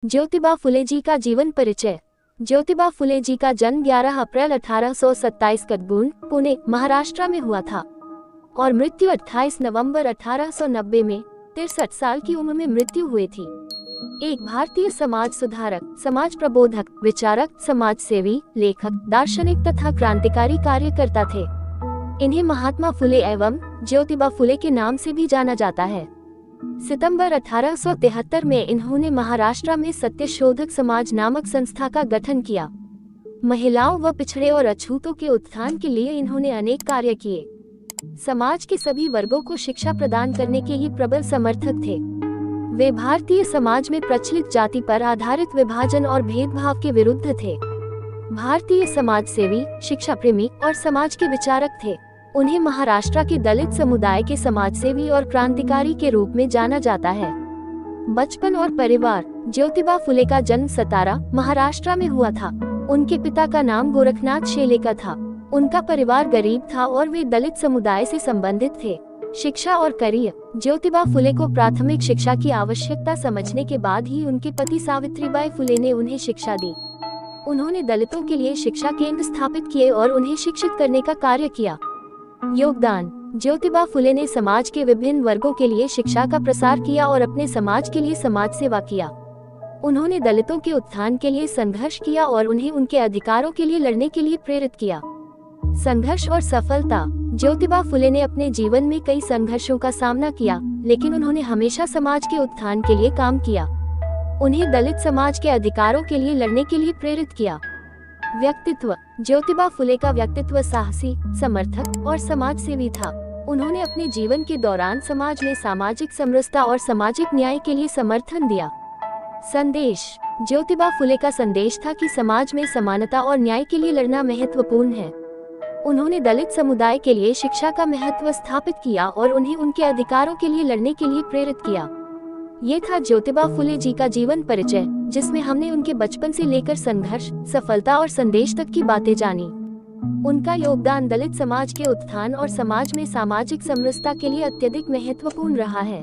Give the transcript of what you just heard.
ज्योतिबा फुले जी का जीवन परिचय। ज्योतिबा फुले जी का जन्म 11 अप्रैल 1827 कटगुण, पुणे, महाराष्ट्र में हुआ था और मृत्यु 28 नवंबर 1890 में 63 साल की उम्र में मृत्यु हुई थी। एक भारतीय समाज सुधारक, समाज प्रबोधक, विचारक, समाज सेवी, लेखक, दार्शनिक तथा क्रांतिकारी कार्यकर्ता थे। इन्हें महात्मा फुले एवं ज्योतिबा फुले के नाम से भी जाना जाता है। सितंबर 1873 में इन्होंने महाराष्ट्र में सत्यशोधक समाज नामक संस्था का गठन किया। महिलाओं व पिछड़े और अछूतों के उत्थान के लिए इन्होंने अनेक कार्य किए। समाज के सभी वर्गों को शिक्षा प्रदान करने के ये प्रबल समर्थक थे। वे भारतीय समाज में प्रचलित जाति पर आधारित विभाजन और भेदभाव के विरुद्ध थे। भारतीय समाज सेवी, शिक्षा प्रेमी और समाज के विचारक थे। उन्हें महाराष्ट्र के दलित समुदाय के समाजसेवी और क्रांतिकारी के रूप में जाना जाता है। बचपन और परिवार। ज्योतिबा फुले का जन्म सतारा, महाराष्ट्र में हुआ था। उनके पिता का नाम गोरखनाथ शेलेकर था। उनका परिवार गरीब था और वे दलित समुदाय से संबंधित थे। शिक्षा और करियर। ज्योतिबा फुले को प्राथमिक शिक्षा की आवश्यकता समझने के बाद ही उनके पति सावित्रीबाई फुले ने उन्हें शिक्षा दी। उन्होंने दलितों के लिए शिक्षा केंद्र स्थापित किए और उन्हें शिक्षित करने का कार्य किया। योगदान। ज्योतिबा फुले ने समाज के विभिन्न वर्गों के लिए शिक्षा का प्रसार किया और अपने समाज के लिए समाज सेवा किया। उन्होंने दलितों के उत्थान के लिए संघर्ष किया और उन्हें उनके अधिकारों के लिए लड़ने के लिए प्रेरित किया। संघर्ष और सफलता। ज्योतिबा फुले ने अपने जीवन में कई संघर्षों का सामना किया, लेकिन उन्होंने हमेशा समाज के उत्थान के लिए काम किया। उन्हें दलित समाज के अधिकारों के लिए लड़ने के लिए प्रेरित किया। व्यक्तित्व। ज्योतिबा फुले का व्यक्तित्व साहसी, समर्थक और समाज सेवी था। उन्होंने अपने जीवन के दौरान समाज में सामाजिक समरसता और सामाजिक न्याय के लिए समर्थन दिया। संदेश। ज्योतिबा फुले का संदेश था कि समाज में समानता और न्याय के लिए लड़ना महत्वपूर्ण है। उन्होंने दलित समुदाय के लिए शिक्षा का महत्व स्थापित किया और उन्हें उनके अधिकारों के लिए लड़ने के लिए प्रेरित किया। ये था ज्योतिबा फुले जी का जीवन परिचय, जिसमें हमने उनके बचपन से लेकर संघर्ष, सफलता और संदेश तक की बातें जानी। उनका योगदान दलित समाज के उत्थान और समाज में सामाजिक समरसता के लिए अत्यधिक महत्वपूर्ण रहा है।